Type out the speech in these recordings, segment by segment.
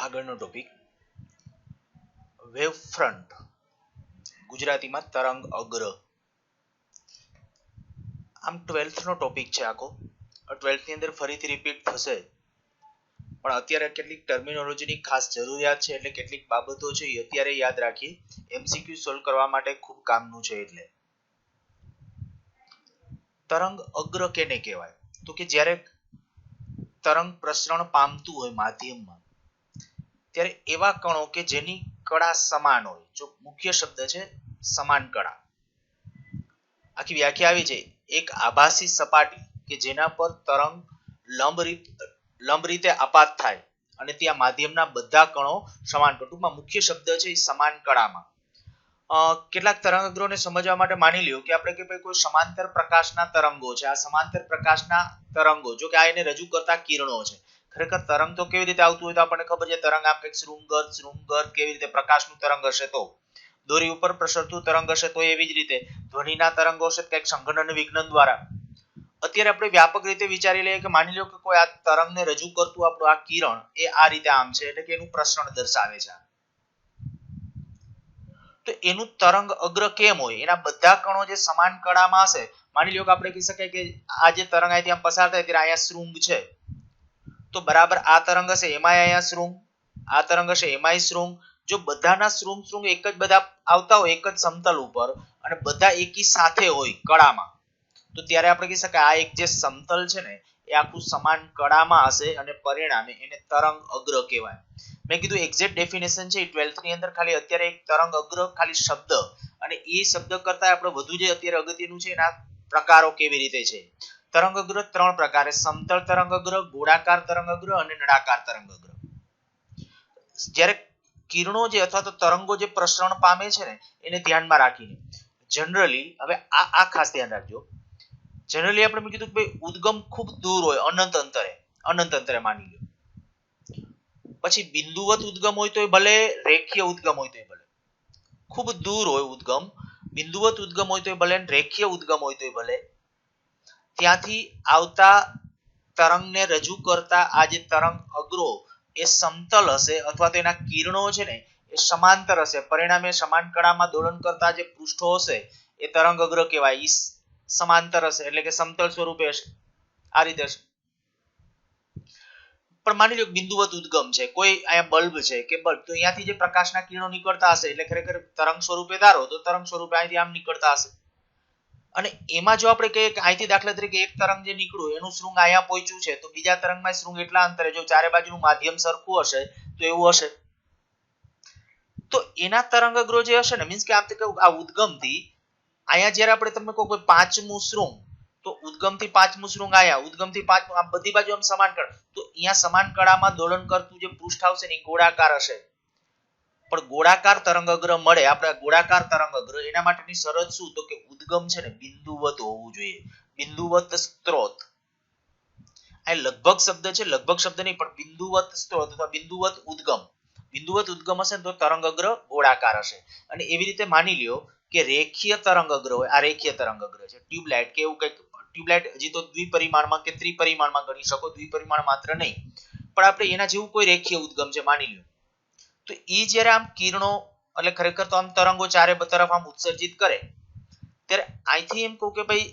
આગળનો topic wave front, ગુજરાતીમાં તરંગ અગ્ર. આમ 12th નો ટોપિક છે આખો. 12th ની અંદર ફરીથી રિપીટ થશે, પણ અત્યારે કેટલીક ટર્મિનોલોજીની ખાસ જરૂરિયાત છે, એટલે કેટલીક બાબતો છે એ અત્યારે યાદ રાખી એમસીક્યુ સોલ્વ કરવા માટે ખૂબ કામનું છે. એટલે તરંગ અગ્ર કેને કહેવાય? તો કે જ્યારે તરંગ પ્રસરણ પામતું હોય માધ્યમમાં, ત્યારે એવા કણો કે જેની કળા સમાન હોય. જો મુખ્ય શબ્દ છે સમાન કળા. આખી વ્યાખ્યા આવી છે, એક આભાસી સપાટી કે જેના પર તરંગ લંબ રીતે આપાત થાય અને ત્યાં માધ્યમના બધા કણો સમાન. ટૂંકમાં મુખ્ય શબ્દ છે એ સમાન કળામાં. કેટલાક તરંગગ્રહોને સમજવા માટે માની લ્યો કે આપણે કે ભાઈ કોઈ સમાંતર પ્રકાશના તરંગો છે. આ સમાંતર પ્રકાશના તરંગો, જો કે આ એને રજૂ કરતા કિરણો છે. ખરેખર તરંગ તો કેવી રીતે આવતું હોય તો આપણને ખબર છે. તરંગ આમ કંઈક શૃંગગત કેવી રીતે પ્રકાશનું તરંગ હશે તો, દોરી ઉપર પ્રસરતું તરંગ હશે તો, એવી જ રીતે ધ્વનિના તરંગો હશે કંઈક સંઘનન વિઘ્નન દ્વારા. અત્યારે આપણે વ્યાપક રીતે વિચારી લઈએ કે માની લો કે કોઈ આ તરંગને રજૂ કરતું આપણું આ કિરણ એ આ રીતે આમ છે, એટલે કે એનું પ્રસરણ દર્શાવે છે. તો એનું તરંગ અગ્ર કેમ હોય? એના બધા કણો જે સમાન કળામાં હશે. માની લો કે આપણે કહી શકાય કે આ જે તરંગ અહીંથી આમ પસાર થાય ત્યારે અહીંયા શૃંગ છે, તો બરાબર આ તરંગ હશે એમાં અહીંયા શૃંગ, આ તરંગ હશે એમાંય શૃંગ. જો બધાના શૃંગ એક જ બધા આવતા હોય એક જ સમતલ ઉપર અને બધા એકી સાથે હોય કળામાં, તો ત્યારે આપણે કહી શકાય આ એક જે સમતલ છે ને એ આખું સમાન કળામાં હશે અને પરિણામે એને તરંગ અગ્ર કહેવાય. મેં કીધું એક્ઝેક્ટ ડેફિનેશન છે 12th ની અંદર ખાલી અત્યારે એક તરંગ અગ્ર ખાલી શબ્દ, અને એ શબ્દ કરતા આપણે વધુ જે અત્યારે અગત્યનું છે એના પ્રકારો કેવી રીતે છે. તરંગ અગ્ર 3 પ્રકારે: સમતલ તરંગ અગ્ર, ગોળાકાર તરંગ અગ્ર અને નળાકાર તરંગ અગ્ર. જ્યારે કિરણો જે અથવા તો તરંગો જે પ્રસરણ પામે છે ને એને ધ્યાનમાં રાખીને જનરલી, હવે આ ખાસ ધ્યાન રાખજો, જનરલી આપણે કીધું કે ભાઈ ઉદ્ગમ ખૂબ દૂર હોય, અનંત અંતરે માની લો. પછી બિંદુવત ઉદ્ગમ હોય તોય ભલે, રેખીય ઉદ્ગમ હોય તોય ભલે. ખૂબ દૂર હોય ઉદ્ગમ, બિંદુવત ઉદ્ગમ હોય તોય ભલે, રેખીય ઉદ્ગમ હોય તોય ભલે. ત્યાંથી આવતા તરંગને રજૂ કરતા આ જે તરંગ અગ્રો એ સમતલ હશે અથવા તો એના કિરણો છે ને એ સમાંતર હશે. પરિણામે સમાન કળામાં દોલન કરતા જે પૃષ્ઠો હશે એ તરંગ અગ્ર કહેવાય. ઈ સમાંતર હશે એટલે કે સમતલ સ્વરૂપે હશે, આ રીતે હશે. પણ માની લો બિંદુવત ઉદ્ગમ છે, કોઈ અહીંયા બલ્બ છે કે બલ્બ, તો અહીંયાથી જે પ્રકાશના કિરણો નીકળતા હશે એટલે ખરેખર તરંગ સ્વરૂપે ધારો તો તરંગ સ્વરૂપે અહીંથી આમ નીકળતા હશે. અને એમાં જો આપણે કહીએ કે અહીંથી દાખલા તરીકે એક તરંગ જે નીકળ્યું એનું શૃંગ અહીંયા પહોંચ્યું છે, તો બીજા તરંગમાં શૃંગ એટલા અંતરે, જો ચારે બાજુનું માધ્યમ સરખું હશે તો એવું હશે. તો એના તરંગ અગ્રો જે હશે ને, મીન્સ કે આપણે કહું આ ઉદ્ગમથી અહીંયા જ્યારે આપણે તમને કહો કોઈ પાંચમું શૃંગ, તો ઉદ્ગમથી પાંચમું શૃંગ આયા, ઉદ્ગમથી પાંચમું, આ બધી બાજુ આમ સમાન કળા, તો અહીંયા સમાન કળામાં દોલન કરતું જે પૃષ્ઠ આવશે ને એ ગોળાકાર હશે. પણ ગોળાકાર તરંગ અગ્ર મળે, આપણે ગોળાકાર તરંગ અગ્ર, એના માટેની શરત શું? તો કે ઉદ્ગમ છે ને બિંદુવત હોવું જોઈએ, બિંદુવત સ્ત્રોત. આ લગભગ શબ્દ છે, લગભગ શબ્દ નહીં પણ બિંદુવત સ્ત્રોત અથવા બિંદુવત ઉદ્ગમ. બિંદુવત ઉદ્ગમ હશે ને તો તરંગ અગ્ર ગોળાકાર હશે. અને એવી રીતે માની લ્યો કે રેખીય તરંગ અગ્ર હોય, આ રેખીય તરંગ અગ્ર છે, ટ્યુબલાઇટ કે એવું કંઈક. ટ્યુબલાઇટ હજી તો દ્વિપરિમાણમાં કે ત્રિપરિમાણમાં ગણી શકો, દ્વિપરિમાણ માત્ર નહીં, પણ આપણે એના જેવું કોઈ રેખીય ઉદ્ગમ છે માની લ્યો. તો એ જ્યારે આમ કિરણો, એટલે ખરેખર તો આમ તરંગો ચારે તરફ આમ ઉત્સર્જિત કરે, ત્યારે અહીંથી એમ કહું કે ભાઈ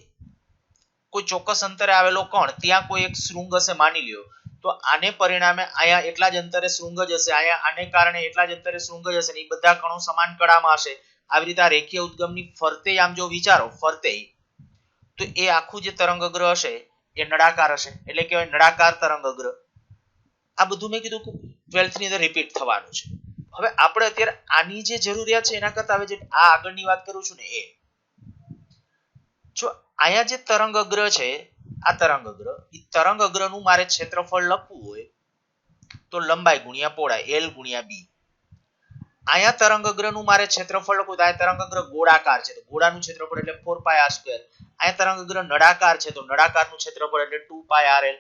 કોઈ ચોક્કસ અંતરે આવેલો કણ, ત્યાં કોઈ એક શૃંગ હશે માની લ્યો, તો આને પરિણામે અહીંયા એટલા જ અંતરે શૃંગ જ હશે, અહીંયા આને કારણે એટલા જ અંતરે શૃંગ જ હશે, ને એ બધા કણો સમાન કળામાં હશે. આવી રીતે આ રેખીય ઉદ્ગમની ફરતે આમ જો વિચારો, ફરતે, તો એ આખું જે તરંગ અગ્ર હશે એ નળાકાર હશે, એટલે કે નળાકાર તરંગ અગ્ર. આ બધું મેં કીધું 12th ની અંદર રિપીટ થવાનું છે. હવે આપણે અત્યારે આની જે જરૂરિયાત છે એના કરતા હવે જે આ આગળની વાત કરું છું ને એ, જો અહીંયા જે તરંગ અગ્ર છે, આ તરંગ અગ્ર નું મારે ક્ષેત્રફળ લખવું હોય તો લંબાઈ ગુણ્યા પહોળાઈ, L ગુણ્યા B. અહીંયા તરંગ અગ્ર નું મારે ક્ષેત્રફળ લખવું તો આ તરંગ અગ્ર ગોળાકાર છે તો ગોળાનું ક્ષેત્રફળ એટલે 4πr². અહીંયા તરંગ અગ્ર નળાકાર છે તો નળાકારનું ક્ષેત્રફળ એટલે 2πrl.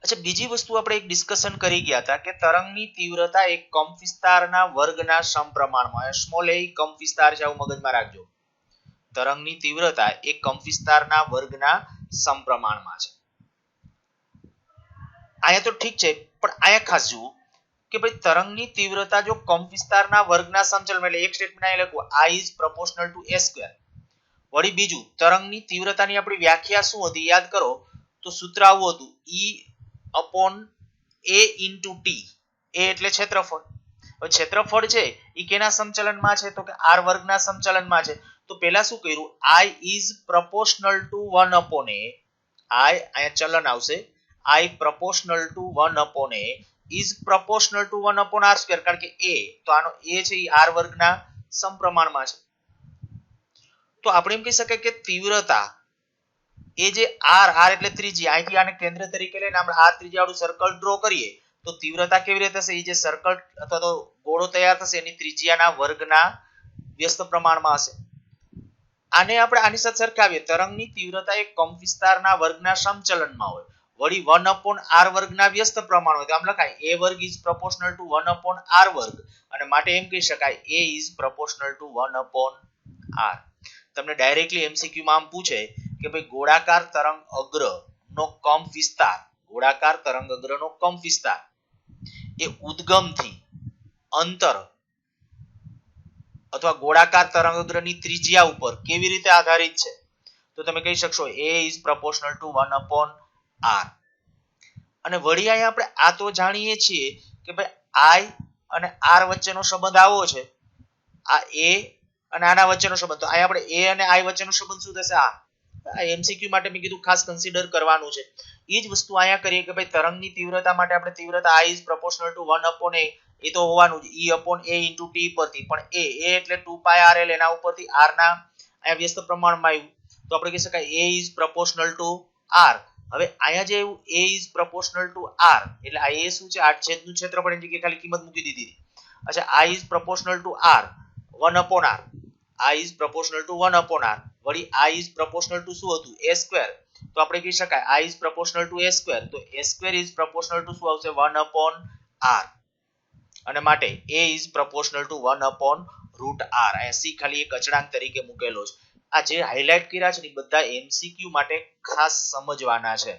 અચ્છા, બીજી વસ્તુ આપણે એક ડિસ્કશન કરી ગયા હતા કે તરંગની તીવ્રતા એક કંપ વિસ્તારના વર્ગના સમપ્રમાણમાં, સ્મોલ a કંપ વિસ્તાર છે આવું મગજમાં રાખજો. તરંગની તીવ્રતા એક કંપ વિસ્તારના વર્ગના સમપ્રમાણમાં છે. અહીંયા તો ઠીક છે, પણ અહીંયા ખાસ જુઓ કે ભાઈ તરંગની તીવ્રતા જો કંપ વિસ્તારના વર્ગના સમચલન એટલે એક સ્ટેટમેન્ટ અહીં લખવું I is proportional to a square. વળી બીજું તરંગની તીવ્રતાની આપણી વ્યાખ્યા શું હતી યાદ કરો તો સૂત્ર આવું હતું E/a into t. a એટલે ક્ષેત્રફળ. હવે ક્ષેત્રફળ છે એ કેના સમચલનમાં છે તો કે r વર્ગના સમચલનમાં છે. તો પહેલા શું કર્યું I is proportional to 1/a. I અહીંયા ચલન આવશે I proportional to 1/a is proportional to 1/r square કારણ કે a તો આનો a છે એ r વર્ગના સમપ્રમાણમાં છે. તો આપણે એમ કહી શકાય કે તીવ્રતા એ જે r એટલે ત્રિજ્યા અહીંથી આને કેન્દ્ર તરીકે લઈને આપણે r ત્રિજ્યાવાળું સર્કલ ડ્રો કરીએ તો તીવ્રતા કેવી રીતે થશે એ જે સર્કલ અથવા તો ગોળો તૈયાર થશે એની ત્રિજ્યાના વર્ગના વ્યસ્ત પ્રમાણમાં હશે. આને આપણે આની સાથે સરખાવીએ તરંગની તીવ્રતા એ કંપ વિસ્તારના વર્ગના સમચલનમાં હોય વળી 1/r વર્ગના વ્યસ્ત પ્રમાણ હોય તો આમ લખાય a વર્ગ is proportional to 1/r વર્ગ અને માટે એમ કહી શકાય a is proportional to 1/r. તમને ડાયરેક્ટલી MCQ માં આમ પૂછે કે ભાઈ ગોળાકાર તરંગ અગ્ર નો કંપ વિસ્તાર ગોળાકાર તરંગ અગ્ર નો કંપ વિસ્તાર એ ઉદ્ગમથી અંતર અથવા ગોળાકાર તરંગ અગ્રની ત્રિજ્યા ઉપર કેવી રીતે આધારિત છે તો તમે કહી શકશો a is proportional to 1/r. અને વળી અહીંયા આપણે આ તો જાણીએ છીએ કે ભાઈ I અને r વચ્ચેનો સંબંધ આવો છે આ a અને આના વચ્ચેનો સંબંધ તો અહીંયા આપણે a અને I વચ્ચેનો સંબંધ શું થશે આ MCQ માટે મેં કીધું ખાસ કન્સિડર કરવાનું છે. એ જ વસ્તુ અહીંયા કરીએ કે ભાઈ તરંગની તીવ્રતા માટે આપણે તીવ્રતા I is proportional to 1/a એ તો હોવાનું જ E/a into t પરથી પણ a એટલે 2πrl એના ઉપરથી r ના અહીંયા વ્યસ્ત પ્રમાણમાં આવ્યું તો આપણે કહી શકાય a is proportional to r. હવે અહીંયા જે a is proportional to r એટલે આ a શું છે 8 નું ક્ષેત્રફળ એની જગ્યાએ ખાલી કિંમત મૂકી દીધી. અચ્છા I is proportional to r 1/r I is proportional to 1/r વળી I is proportional to શું હતું a square તો આપણે કહી શકાય I is proportional to a square તો a square is proportional to શું આવશે 1/r અને માટે a is proportional to 1/√r. અહીંયા c ખાલી એક અચળાંક તરીકે મૂકેલો છે. આ જે હાઇલાઇટ કર્યા છે ને બધા MCQ માટે ખાસ સમજવાના છે.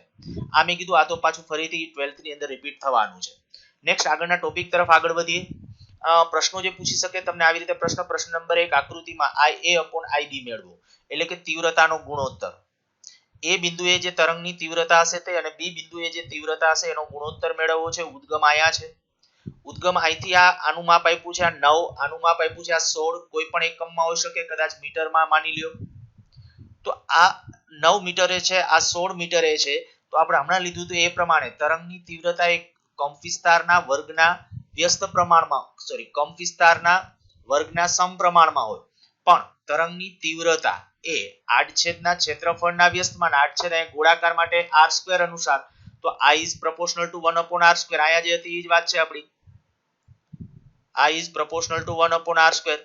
આ મેં કીધું આ તો પાછું ફરીથી 12th ની અંદર રિપીટ થવાનું છે. નેક્સ્ટ આગળના ટોપિક તરફ આગળ વધીએ. પ્રશ્નો જે પૂછી શકે તમને આવી રીતે પ્રશ્ન નંબર 1 આકૃતિમાં Ia/Ib મેળવો એટલે કે તીવ્રતાનો ગુણોત્તર. એ બિંદુએ જે તરંગની તીવ્રતા હશે તે અને બી બિંદુએ જે તીવ્રતા હશે એનો ગુણોત્તર મેળવવો છે. ઉદ્ગમ આયા છે ઉદ્ગમ અહીંથી આનું માપ આપ્યું છે આ 9 આનું માપ આપ્યું છે આ 16 કોઈ પણ એકમમાં હોઈ શકે કદાચ મીટરમાં માની લ્યો તો આ 9 મીટરે છે આ 16 મીટરે છે તો આપણે હમણાં લીધું તો એ પ્રમાણે તરંગની તીવ્રતા એક કંપ વિસ્તારના વર્ગના વ્યસ્ત પ્રમાણમાં કંપ વિસ્તારના વર્ગના સમપ્રમાણમાં હોય પણ તરંગની તીવ્રતા એ આડછેદના ક્ષેત્રફળના વ્યસ્તમાં આડછેદ અહીં ગોળાકાર માટે r² અનુસાર તો I is proportional to 1/r². આયા જે હતી એ જ વાત છે આપણી I is proportional to 1/r².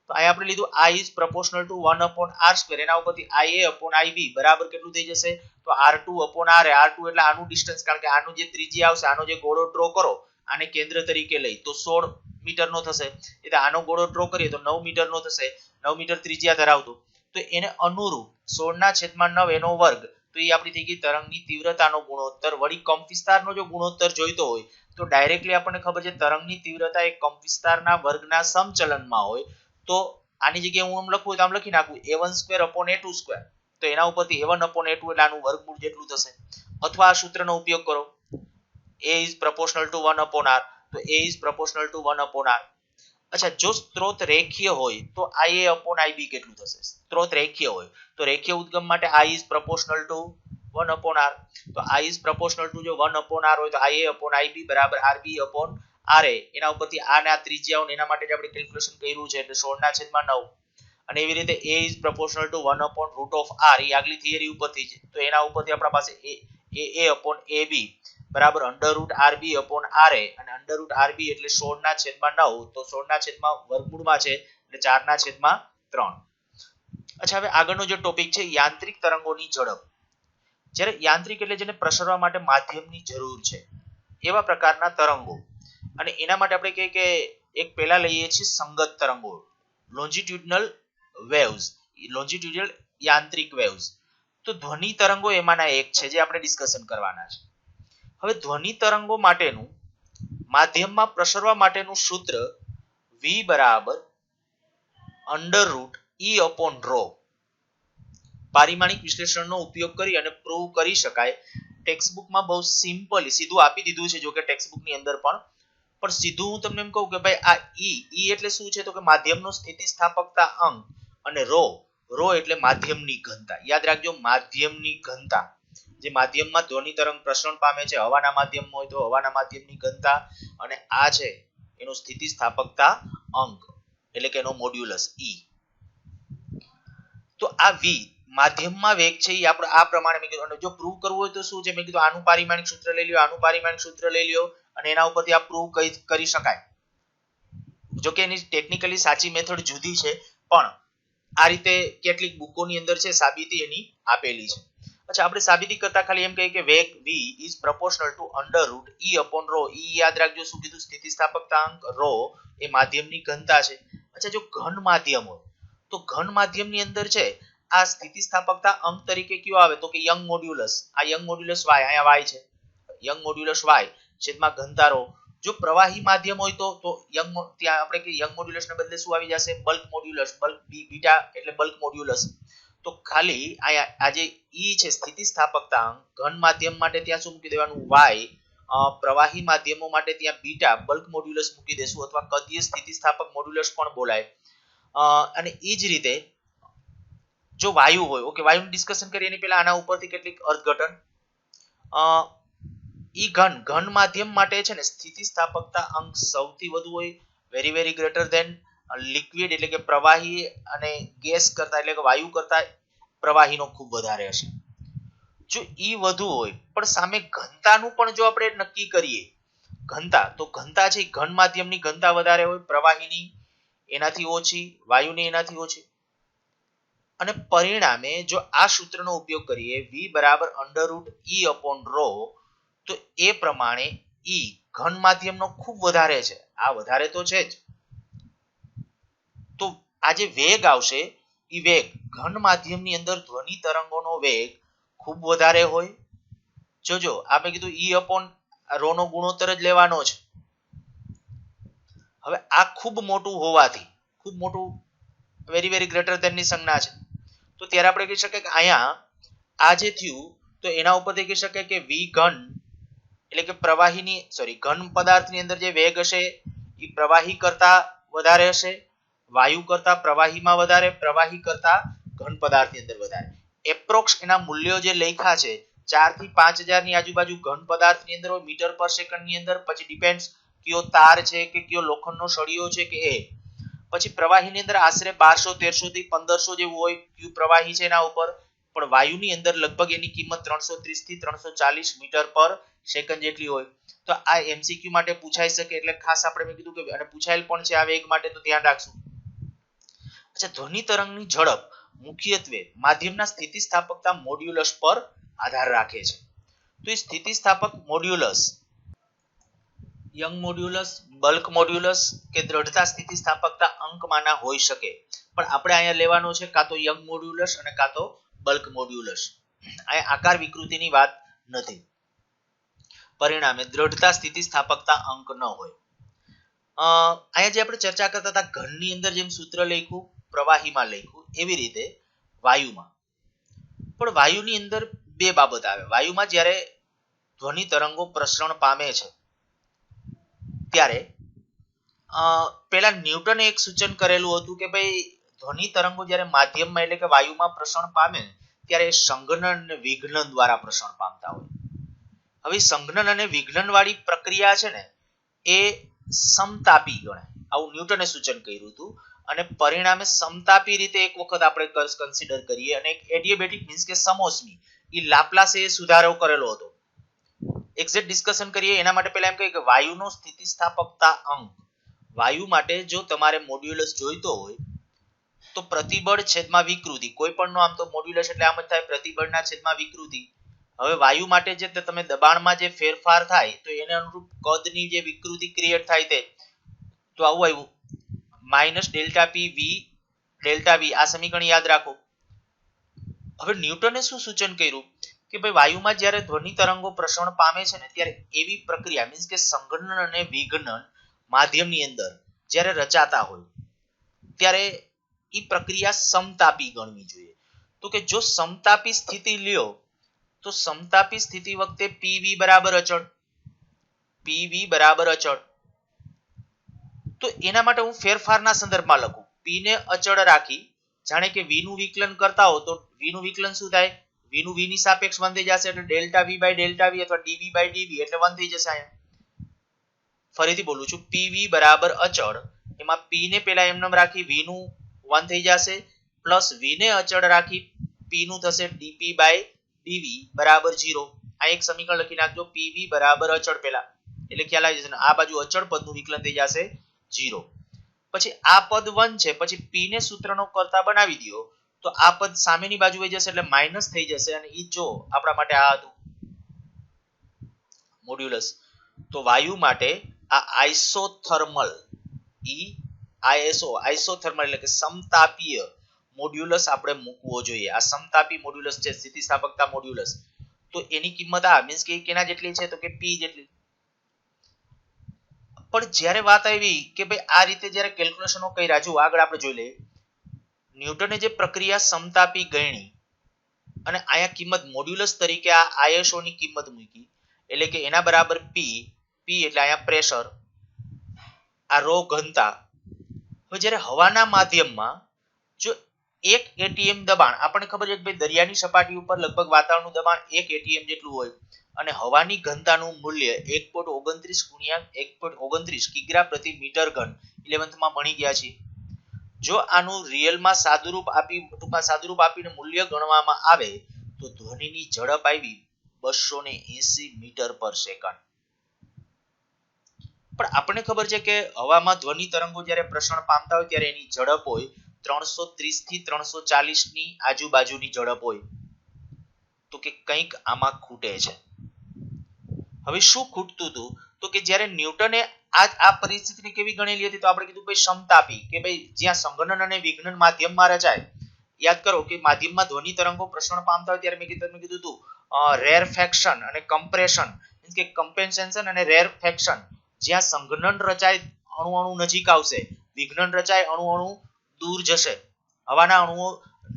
તો અહીંયા આપણે લીધું I is proportional to 1/r² એના ઉપરથી Ia/Ib બરાબર કેટલું થઈ જશે તો r2/r r2 એટલે આનું ડિસ્ટન્સ કારણ કે આનું જે ત્રિજ્યા આવશે આનો જે ગોળો ડ્રો કરો આને કેન્દ્ર તરીકે લઈ તો 16 મીટરનો થશે એટલે આનો ગોળો ડ્રો કરીએ તો 9 મીટરનો થશે 9 મીટર ત્રિજ્યા ધરાવતો તો એને અનુરૂપ 16/9 એનો વર્ગ તો એ આપણી થઈ ગઈ તરંગની તીવ્રતાનો ગુણોત્તર. વળી કંપ વિસ્તારનો જો ગુણોત્તર જોઈતો હોય તો ડાયરેક્ટલી આપણને ખબર છે તરંગની તીવ્રતા એ કંપ વિસ્તારના વર્ગના સમચલનમાં હોય તો આની જગ્યાએ હું આમ લખું તો આમ લખી નાખું a1/a2² તો એના ઉપરથી a1/a2 એટલે આનું વર્ગમૂળ જેટલું થશે અથવા આ સૂત્રનો ઉપયોગ કરો a is proportional to 1/r તો a is proportional to 1/r. અચ્છા જો સ્ત્રોત રેખીય હોય તો Ia/Ib કેટલું થશે સ્ત્રોત રેખીય હોય તો રેખીય ઉદ્ગમ માટે I is proportional to 1/r તો I is proportional to જો 1/r હોય તો Ia/Ib બરાબર RB/Ra એના ઉપરથી આ ના ત્રિજ્યાઓ એના માટે જ આપણે કેલ્ક્યુલેશન કર્યું છે એટલે 16/9 અને એવી રીતે a is proportional to 1/√r એ આગલી થિયરી ઉપરથી છે તો એના ઉપરથી આપણા પાસે a/AB બરાબર √RB/Ra અને √RB એટલે 16/9 તો 16/9 વર્ગમૂળમાં છે એટલે 4/3. અચ્છા હવે આગળનો જે ટોપિક છે યાંત્રિક તરંગોની ઝડપ. જ્યારે યાંત્રિક એટલે જેને પ્રસરવા માટે માધ્યમની જરૂર છે એવા પ્રકારના તરંગો અને એના માટે આપણે કહીએ કે એક પહેલા લઈએ છીએ સંગત તરંગો લોન્જિટ્યુડિનલ વેવ્સ લોન્જિટ્યુડિનલ યાંત્રિક વેવ્સ. તો ધ્વનિ તરંગો એમાંના એક છે જે આપણે ડિસ્કશન કરવાના છે. હવે ધ્વનિ તરંગો માટેનું માધ્યમમાં પ્રસરવા માટેનું સૂત્ર v બરાબર √E/ρ. પારિમાણિક વિશ્લેષણનો ઉપયોગ કરી અને પ્રૂવ કરી શકાય. ટેક્સ્ટબુકમાં બહુ સિમ્પલી સીધું આપી દીધું છે, જો કે ટેક્સ્ટબુકની અંદર પણ સીધું હું તમને એમ કહું કે ભાઈ આ ઈ એટલે શું છે, તો કે માધ્યમનો સ્થિતિસ્થાપકતા અંક, અને ρ એટલે માધ્યમની ઘનતા. યાદ રાખજો, માધ્યમની ઘનતા. જે માધ્યમમાં ધ્વનિ તરંગ પ્રસરણ પામે છે, હવાના માધ્યમમાં હોય તો હવાના માધ્યમની ઘનતા, અને આ છે એનો સ્થિતિસ્થાપકતા અંક, એટલે કે એનો મોડ્યુલસ ઈ. તો આ v માધ્યમમાં વેગ છે એ આપણે આ પ્રમાણે મેં કીધું. અને જો પ્રૂવ કરવું હોય તો શું છે, મેં કીધું આનું પારિમાણિક સૂત્ર લઈ લ્યો, આનું પારિમાણિક સૂત્ર લઈ લ્યો, અને એના ઉપરથી આ પ્રૂવ કરી શકાય. જો કે એની ટેકનિકલી સાચી મેથડ જુદી છે, પણ આ રીતે કેટલીક બુકોની અંદર છે સાબિતી એની આપેલી છે. અચ્છા, આપણે સાબિતી કરતા ખાલી એમ કહીએ કે વેગ v is proportional to √E/ρ. E યાદ રાખજો, શું કીધું? સ્થિતિસ્થાપકતા અંક. ρ એ માધ્યમની ઘનતા છે. અચ્છા, જો ઘન માધ્યમ હોય તો ઘન માધ્યમની અંદર છે આ સ્થિતિસ્થાપકતા અંક તરીકે કયો આવે, તો કે યંગ મોડ્યુલસ. આ યંગ મોડ્યુલસ y, અહીંયા y છે, યંગ મોડ્યુલસ y છેદમાં ઘનતા ρ. જો પ્રવાહી માધ્યમ હોય તો યંગ, ત્યાં આપણે કે યંગ મોડ્યુલસને બદલે શું આવી જશે? Bulk modulus. બલ્ક બીટા એટલે બલ્ક મોડ્યુલસ. તો ખાલી અહીંયા આ જે ઈ છે સ્થિતિસ્થાપકતા અંક, ઘન માધ્યમ માટે ત્યાં શું મૂકી દેવાનું? y. પ્રવાહી માધ્યમો માટે ત્યાં બીટા બલ્ક મોડ્યુલસ મૂકી દેશું, અથવા કદીય સ્થિતિસ્થાપક મોડ્યુલસ પણ બોલાય. અને એ જ રીતે જો વાયુ હોય, ઓકે, વાયુનું ડિસ્કશન કરીએ એની પહેલા આના ઉપરથી કેટલીક અર્થઘટન. ઈ ઘન માધ્યમ માટે છે ને સ્થિતિસ્થાપકતા અંક સૌથી વધુ હોય, very very greater than liquid એટલે કે પ્રવાહી, અને ગેસ કરતા એટલે કે વાયુ કરતા પ્રવાહીનો ખૂબ વધારે હશે. જો ઈ વધુ હોય પણ સામે ઘનતાનું પણ જો આપણે નક્કી કરીએ, ઘનતા, તો ઘનતા છે ઘન માધ્યમની ઘનતા વધારે હોય, પ્રવાહીની એનાથી ઓછી, વાયુની એનાથી ઓછી. અને પરિણામે જો આ સૂત્રનો ઉપયોગ કરીએ v બરાબર √E/ρ, તો એ પ્રમાણે ઈ ઘન માધ્યમનો ખૂબ વધારે છે. આ વધારે તો છે જ. તો આ જે વેગ આવશે, ઈ વેગ ઘન માધ્યમની અંદર ધ્વનિ તરંગોનો વેગ ખૂબ વધારે હોય. જોજો, આપણે કીધું E/ρ નો ગુણોત્તર જ લેવાનો છે. હવે આ ખૂબ મોટું હોવાથી, ખૂબ મોટું, વેરી વેરી ગ્રેટર ધેન ની સંજ્ઞા છે, તો ત્યારે આપણે કહી શકીએ કે અહીંયા આ જે થયું, તો એના ઉપરથી કહી શકાય કે v ઘન એટલે કે પ્રવાહીની, ઘન પદાર્થની અંદર જે વેગ હશે એ પ્રવાહી કરતા વધારે હશે, વાયુ કરતા પ્રવાહીમાં વધારે, પ્રવાહી કરતા ઘન પદાર્થની અંદર વધારે. એપ્રોક્સ એના મૂલ્યો જે લખ્યા છે 4 થી 5000 ની આજુબાજુ ઘન પદાર્થની અંદર હોય, મીટર પર સેકન્ડ ની અંદર. પછી ડિપેન્ડ્સ કયો તાર છે કે કયો લોખંડનો સળિયો છે કે એ. પછી પ્રવાહીની અંદર આશરે 1200 1300 થી 1500 જેવું હોય, કયું પ્રવાહી છે એના ઉપર. પણ વાયુની અંદર લગભગ એની કિંમત 330 થી 340 મીટર પર સેકન્ડ જેટલી હોય. તો આ એમસીક્યુ માટે પૂછાઈ શકે, એટલે ખાસ આપણે મેં કીધું કે, અને પૂછાયેલ પણ છે આ વેગ માટે, તો ધ્યાન રાખશું. અચ્છા, ધ્વનિ તરંગની ઝડપ મુખ્યત્વે માધ્યમના સ્થિતિસ્થાપકતા મોડ્યુલસ પર આધાર રાખે છે. તો એ સ્થિતિસ્થાપક modulus young modulus, bulk modulus કે દ્રઢતા સ્થિતિસ્થાપકતા અંકમાંના હોઈ શકે. પણ આપણે અહીંયા લેવાનો છે કાં તો યંગ મોડ્યુલસ અને કાં તો બલ્ક મોડ્યુલસ. અહીંયા આકાર વિકૃતિની વાત નથી. પરિણામે દ્રઢતા સ્થિતિસ્થાપકતા અંક ન હોય. અહીંયા જે આપણે ચર્ચા કરતા હતા, ઘનની અંદર જેમ સૂત્ર લખ્યું, પ્રવાહીમાં લખ્યું, એવી રીતે વાયુમાં પણ વાયુની અંદર બે બાબત આવે. વાયુમાં જ્યારે ધ્વનિ તરંગો પ્રસરણ પામે છે ત્યારે પેલા ન્યૂટને એક સૂચન કરેલું હતું કે ભાઈ ધ્વનિ તરંગો જ્યારે માધ્યમમાં એટલે કે વાયુમાં પ્રસરણ પામે ત્યારે સંઘનન અને વિઘ્નન દ્વારા પ્રસરણ પામતા હોય. હવે સંઘનન અને વિઘ્નન વાળી પ્રક્રિયા છે ને એ સમતાપી ગણાય, આવું ન્યૂટને સૂચન કર્યું હતું. અને પરિણામે સમતાપી રીતે એક વખત આપણે કન્સિડર કરીએ, અને એક એડિયાબેટિક મીન્સ કે સમોસમી, એ લાપ્લાસે સુધારો કરેલો હતો. એક્ઝેક્ટ ડિસ્કશન કરીએ એના માટે પહેલા એમ કહીએ કે વાયુનો સ્થિતિસ્થાપકતા અંક, વાયુ માટે જો તમારે મોડ્યુલસ જોઈતો હોય તો પ્રતિબળ છેદમાં વિકૃતિ, કોઈ પણ નો આમ તો મોડ્યુલસ એટલે આમ જ થાય, પ્રતિબળના છેદમાં વિકૃતિ. હવે વાયુ માટે જે તમે દબાણમાં જે ફેરફાર થાય તો એને અનુરૂપ કદની જે વિકૃતિ ક્રિએટ થાય તે, તો આવું આવ્યું -ΔP v ΔV. આ સમીકરણ યાદ રાખો. હવે ન્યૂટને શું સૂચન કર્યું કે ભાઈ વાયુમાં જ્યારે ધ્વનિ તરંગો પ્રસરણ પામે છે ને ત્યારે એવી પ્રક્રિયા મીન્સ કે સંઘનન અને વિઘનન માધ્યમની અંદર જ્યારે રચાતા હોય ત્યારે એ પ્રક્રિયા સમતાપી ગણવી જોઈએ. તો કે જો સમતાપી સ્થિતિ લ્યો તો સમતાપી સ્થિતિ વખતે પીવી બરાબર અચળ, પીવી બરાબર અચળ. તો એના માટે હું ફેરફારના સંદર્ભમાં લખું, પી ને અચળ રાખી જાણે કે વી નું વિકલન કરતા હો તો વી નું વિકલન શું થાય, વી નું વી ની સાપેક્ષ 1 થઈ જશે એટલે delta V by delta V અથવા ડીવી બાય ડીવી એટલે 1 થઈ જશે. અહીંયા ફરીથી બોલું છું, પીવી બરાબર અચળ, એમાં પી ને પેલા એમનેમ રાખી વી નું 1 થઈ જશે પ્લસ વી ને અચળ રાખી પી નું થશે ડીપી બાય ડીવી બરાબર 0. આ એક સમીકરણ લખી નાખજો, પીવી બરાબર અચળ પેલા એટલે ખ્યાલ આવી જશે. આ બાજુ અચળ પદનું વિકલન થઈ જશે 0. પછી આ પદ 1 છે, પછી પી ને સૂત્રનો કરતા બનાવી દો તો આ પદ સામેની બાજુ વહી જશે એટલે માઈનસ થઈ જશે અને ઈ જો આપણા માટે આ હતું મોડ્યુલસ. તો વાયુ માટે આ આઇસોથર્મલ આઇસોથર્મલ એટલે કે સમતાપીય મોડ્યુલસ આપણે મૂકવો જોઈએ. આ સમતાપી મોડ્યુલસ છે, સ્થિતિસ્થાપકતા મોડ્યુલસ. તો એની કિંમત આ મીન્સ કે કેના જેટલી છે તો કે પી જેટલી. પણ જ્યારે વાત આવી કે ભાઈ આ રીતે જ્યારે કેલ્ક્યુલેશનો કર્યા, જો આગળ આપણે જોઈ લઈએ, ન્યૂટને જે પ્રક્રિયા સમતાપી ગણી અને આયા કિંમત મોડ્યુલસ તરીકે આ આઈએસઓ ની કિંમત મૂકી એટલે કે એના બરાબર પી, પી એટલે આયા પ્રેશર, આ રો ઘનતા. હવે જ્યારે હવાના માધ્યમમાં જો 1 એટીએમ દબાણ, આપણને ખબર છે કે ભાઈ દરિયાની સપાટી ઉપર લગભગ વાતાવરણનું દબાણ 1 એટીએમ જેટલું હોય અને હવાની ઘનતાનું મૂલ્ય 1.29 ગુણ્યા 1.29 કિગ્રા પ્રતિ મીટર ઘન 11th માં ભણી ગયા છીએ. જો આનું રિયલમાં સાદુરૂપ આપીને મૂલ્ય ગણવામાં આવે તો ધ્વનિની ઝડપ આવી 280 મીટર પર સેકન્ડ. પણ આપણને ખબર છે કે હવામાં ધ્વનિ તરંગો જ્યારે પ્રસરણ પામતા હોય ત્યારે એની ઝડપ હોય 330 થી 340 ની આજુબાજુની ઝડપ હોય. તો કે કંઈક આમાં ખૂટે છે. હવે શું ખૂટતું હતું તો કે જ્યારે ન્યૂટને આ પરિસ્થિતિને કેવી ગણેલી હતી તો આપણે કીધું ભાઈ સમતાપી, કે ભાઈ જ્યાં સંઘનન અને વિઘનન માધ્યમમાં રચાય. યાદ કરો કે માધ્યમમાં ધ્વનિ તરંગો પ્રસરણ પામતા હોય ત્યારે મેં કીધું હતું રેરફેક્શન અને કમ્પ્રેશન મીન્સ કે કમ્પેન્સેશન અને રેરફેક્શન. જ્યાં સંઘનન રચાય અણુ અણુ નજીક આવશે, વિઘનન રચાય અણુ અણુ દૂર જશે. હવાના અણુઓ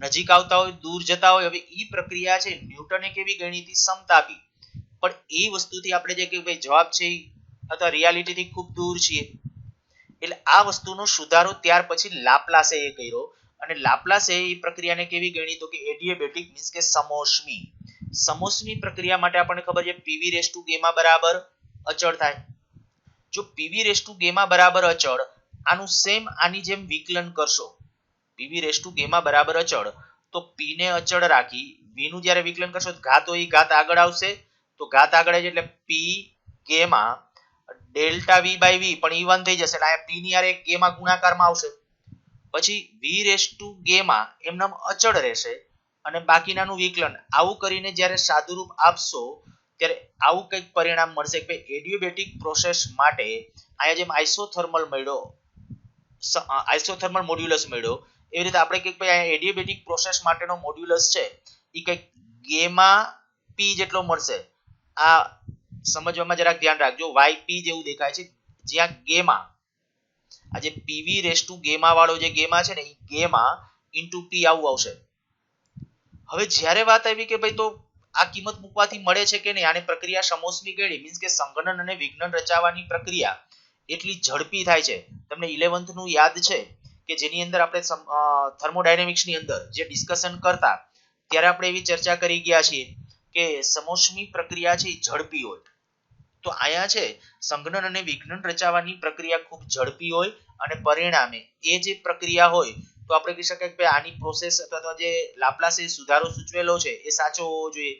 નજીક આવતા હોય દૂર જતા હોય. હવે ઈ પ્રક્રિયા છે ન્યૂટને કેવી ગણી હતી, સમતાપી. પણ એ વસ્તુથી આપણે જે કે ભાઈ જવાબ છે અથવા રિયાલિટી થી ખૂબ દૂર છીએ એટલે આ વસ્તુનો સુધારો ત્યાર પછી લાપ્લાસે એ કર્યો અને લાપ્લાસે એ પ્રક્રિયાને કેવી ગણી તો કે એડિયાબેટિક મીન્સ કે સમોષ્મી. સમોષ્મી પ્રક્રિયા માટે આપણને ખબર છે પીવી રેસ ટુ ગેમા બરાબર અચળ થાય. જો પીવી રેસ ટુ ગેમા બરાબર અચળ, આનું સેમ આની જેમ વિકલન કરશો, પીવી રેસ ટુ ગેમા બરાબર અચળ તો પી ને અચળ રાખી વી નું જ્યારે વિકલન કરશો ઘાત હોય ઘાત આગળ આવશે. તો ઘાત આગળ આવે એટલે P gamma delta V by V પણ ઈ 1 થઈ જશે એટલે આ પી ની હારે ગેમા ગુણાકારમાં આવશે. પછી વી રેસ ટુ ગેમા એમનામ અચળ રહેશે અને બાકીનાનું વિકલન. આવું કરીને જ્યારે સાદુરૂપ આપશો ત્યારે આવું કંઈક પરિણામ મળશે કે એડિયાબેટિક પ્રોસેસ માટે અહીંયા જેમ આઇસોથર્મલ મળ્યો, આઇસોથર્મલ મોડ્યુલસ મળ્યો, એવી રીતે આપણે કંઈક ભાઈ અહીંયા એડિયાબેટિક પ્રોસેસ માટેનો મોડ્યુલસ છે એ કંઈક ગેમા પી જેટલો મળશે. આ સમજવામાં જરાક ધ્યાન રાખજો, વાય પી જેવું દેખાય છે જ્યાં ગેમા આ જે પીવી રેસ ટુ ગેમા વાળો જે ગેમા છે ને એ ગેમા ઇન્ટુ પી આવું આવશે. હવે જ્યારે વાત આવી કે ભાઈ તો આ કિંમત મૂકવાથી મળે છે કે નહીં, આની પ્રક્રિયા સમોષ્મી ગળી મીન્સ કે સંઘનન અને વિઘનન રચાવવાની પ્રક્રિયા એટલી ઝડપી થાય છે. તમને 11th નું યાદ છે કે જેની અંદર આપણે થર્મોડાયનેમિક્સ ની અંદર જે ડિસ્કશન કરતા ત્યારે આપણે એવી ચર્ચા કરી ગયા છીએ કે સમોષ્મી પ્રક્રિયા છે એ ઝડપી હોય. તો આયા છે સંઘનન અને વિઘનન રચાવવાની પ્રક્રિયા ખૂબ ઝડપી હોય અને પરિણામે એ જે પ્રક્રિયા હોય તો આપણે કહી શકાય કે આની પ્રોસેસ અથવા જે લાપ્લાસે સુધારો સૂચવેલો છે એ સાચો હોવો જોઈએ.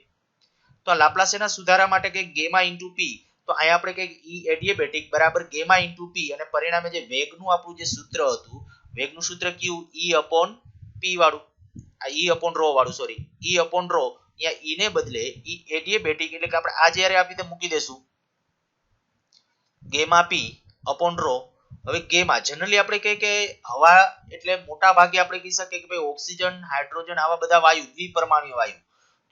તો આ લાપ્લાસેના સુધારા માટે કે ગેમા ઇન્ટુ પી, તો અહીંયા આપણે કે ઈ એડિયાબેટિક બરાબર ગેમા ઇન્ટુ પી અને પરિણામે જે વેગનું આપણું જે સૂત્ર હતું, વેગનું સૂત્ર કયું, ઈ અપોન પી વાળું, આ ઈ અપોન રો વાળું, સોરી ઈ અપોન રો, અહીંયા ઈ ને બદલે ઈ એડિયાબેટિક એટલે કે આપણે આ જ્યારે આપી રીતે મૂકી દેશું ગેમા પી અપોન રો. હવે ગેમા જનરલી આપણે કહીએ કે હવા એટલે મોટા ભાગે આપણે કહી શકીએ કે ભાઈ ઓક્સિજન, હાઇડ્રોજન આવા બધા વાયુ દ્વિપરમાણુય વાયુ.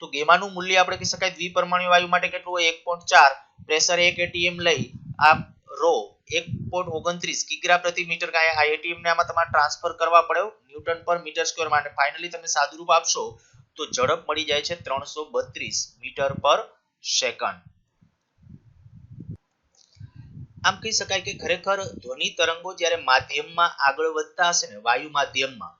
તો તો ગેમાનું મૂલ્ય આપણે કહી શકાય દ્વિપરમાણુ વાયુ માટે કેટલું હોય 1.4, પ્રેશર 1 atm લઈ આ રો 1.29 કિગ્રા પ્રતિ મીટર આ atm ને આમાં તમારે ટ્રાન્સફર કરવા પડે ન્યૂટન પર મીટર સ્ક્વેર માટે. ફાઇનલી તમે સાદુરૂપ આપશો તો ઝડપ મળી જાય છે 332 મીટર પર સેકન્ડ. આમ કહી શકાય કે ખરેખર ધ્વનિ તરંગો જ્યારે માધ્યમમાં આગળ વધતા હશે ને વાયુ માધ્યમમાં,